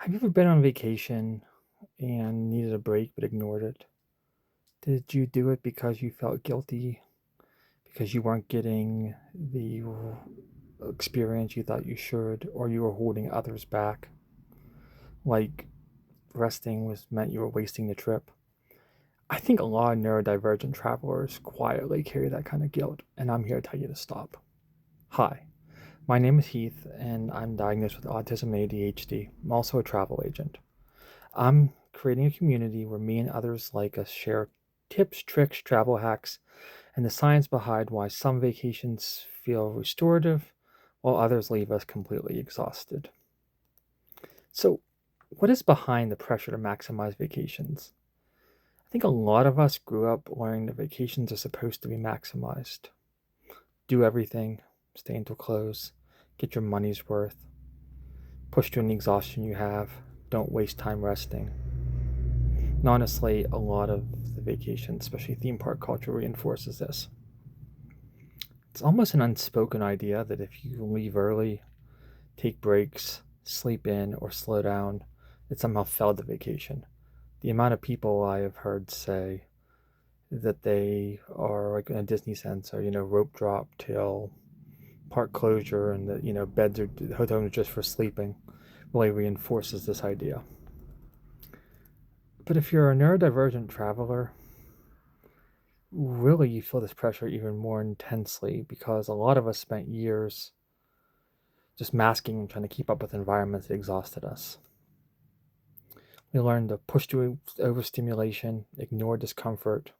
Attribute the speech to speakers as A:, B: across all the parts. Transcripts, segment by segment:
A: Have you ever been on vacation and needed a break but ignored it? Did you do it because you felt guilty, because you weren't getting the experience you thought you should, or you were holding others back? Like resting was meant you were wasting the trip? I think a lot of neurodivergent travelers quietly carry that kind of guilt, and I'm here to tell you to stop. Hi, my name is Heath, and I'm diagnosed with autism and ADHD. I'm also a travel agent. I'm creating a community where me and others like us share tips, tricks, travel hacks, and the science behind why some vacations feel restorative while others leave us completely exhausted. So, what is behind the pressure to maximize vacations? I think a lot of us grew up learning that vacations are supposed to be maximized. Do everything, stay until close, get your money's worth, push through the exhaustion you have, don't waste time resting. And honestly, a lot of the vacation, especially theme park culture, reinforces this. It's almost an unspoken idea that if you leave early, take breaks, sleep in, or slow down, it somehow failed the vacation. The amount of people I have heard say that they are like in a Disney sense, or rope drop till park closure, and that beds are the hotel rooms just for sleeping, really reinforces this idea. But if you're a neurodivergent traveler, really you feel this pressure even more intensely because a lot of us spent years just masking and trying to keep up with environments that exhausted us. We learned to push through overstimulation, ignore discomfort,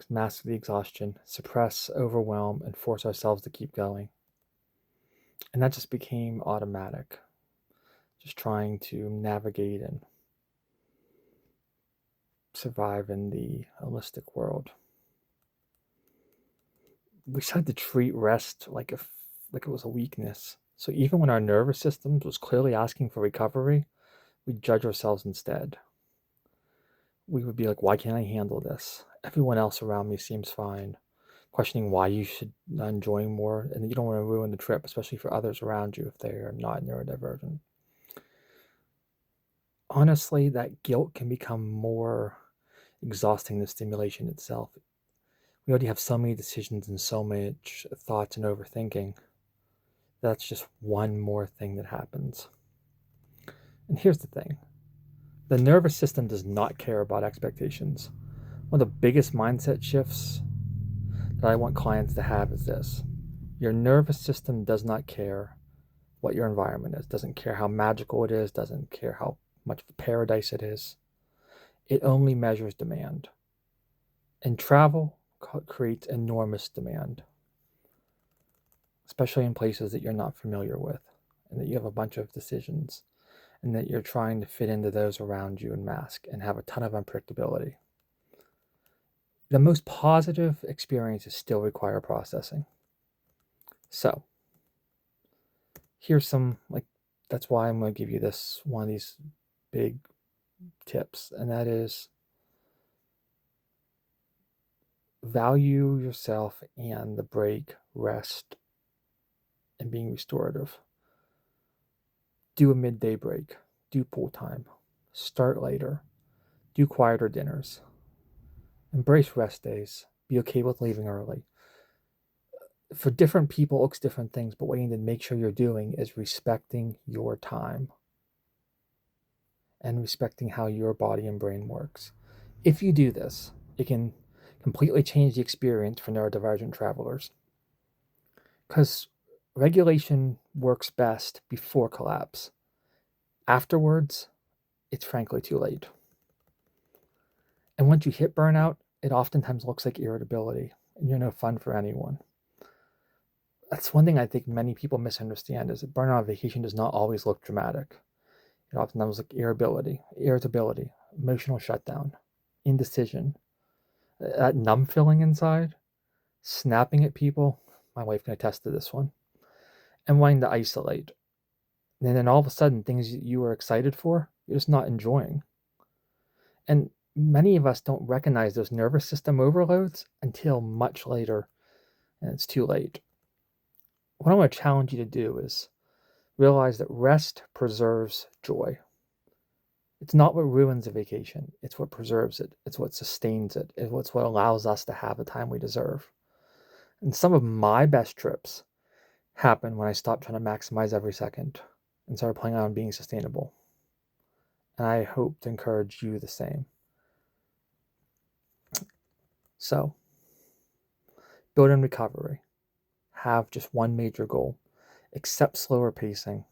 A: mask the exhaustion, suppress overwhelm, and force ourselves to keep going. And that just became automatic, just trying to navigate and survive in the holistic world. We started to treat rest like it was a weakness. So even when our nervous system was clearly asking for recovery, we'd judge ourselves instead. We would be like, why can't I handle this? Everyone else around me seems fine. Questioning why you should not enjoying more, and you don't want to ruin the trip, especially for others around you if they are not neurodivergent. Honestly, that guilt can become more exhausting than stimulation itself. We already have so many decisions and so much thoughts and overthinking. That's just one more thing that happens. And here's the thing. The nervous system does not care about expectations. One of the biggest mindset shifts that I want clients to have is this. Your nervous system does not care what your environment is, doesn't care how magical it is, doesn't care how much of a paradise it is. It only measures demand. And travel creates enormous demand, especially in places that you're not familiar with and that you have a bunch of decisions and that you're trying to fit into those around you and mask and have a ton of unpredictability. The most positive experiences still require processing. So, here's some, that's why I'm going to give you this one of these big tips, and that is value yourself and the break, rest, and being restorative. Do a midday break, do pool time, start later, do quieter dinners, embrace rest days, be okay with leaving early. For different people, it looks different things, but what you need to make sure you're doing is respecting your time and respecting how your body and brain works. If you do this, it can completely change the experience for neurodivergent travelers. Because regulation works best before collapse. Afterwards, it's frankly too late. And once you hit burnout, it oftentimes looks like irritability, and you're no fun for anyone. That's one thing I think many people misunderstand is that burnout on vacation does not always look dramatic. It oftentimes looks like irritability, emotional shutdown, indecision, that numb feeling inside, snapping at people. My wife can attest to this one, and wanting to isolate. And then all of a sudden, things you were excited for, you're just not enjoying. And many of us don't recognize those nervous system overloads until much later, and it's too late. What I want to challenge you to do is realize that rest preserves joy. It's not what ruins a vacation, it's what preserves it, it's what sustains it, it's what allows us to have the time we deserve. And some of my best trips happen when I stopped trying to maximize every second and started playing on being sustainable. And I hope to encourage you the same. So, build in recovery. Have just one major goal. Accept slower pacing.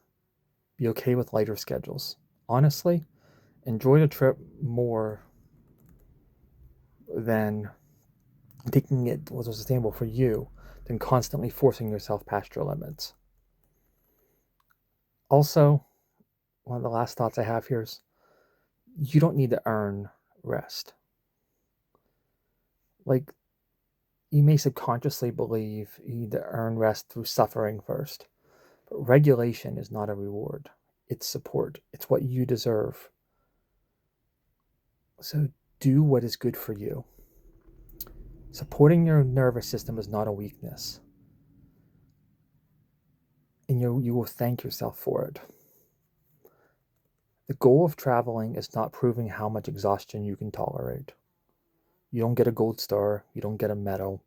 A: Be okay with lighter schedules. Honestly, enjoy the trip more than taking it was sustainable for you than constantly forcing yourself past your limits. Also, one of the last thoughts I have here is you don't need to earn rest. Like, you may subconsciously believe you need to earn rest through suffering first, but regulation is not a reward. It's support. It's what you deserve. So do what is good for you. Supporting your nervous system is not a weakness, and you will thank yourself for it. The goal of traveling is not proving how much exhaustion you can tolerate. You don't get a gold star, you don't get a medal,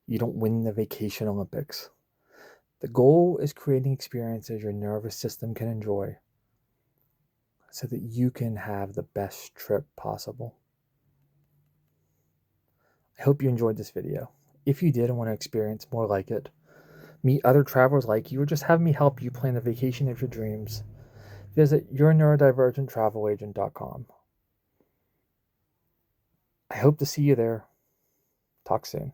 A: you don't win the vacation Olympics. The goal is creating experiences your nervous system can enjoy so that you can have the best trip possible. I hope you enjoyed this video. If you did and want to experience more like it, meet other travelers like you, or just have me help you plan the vacation of your dreams, visit yourneurodivergenttravelaagent.com. I hope to see you there. Talk soon.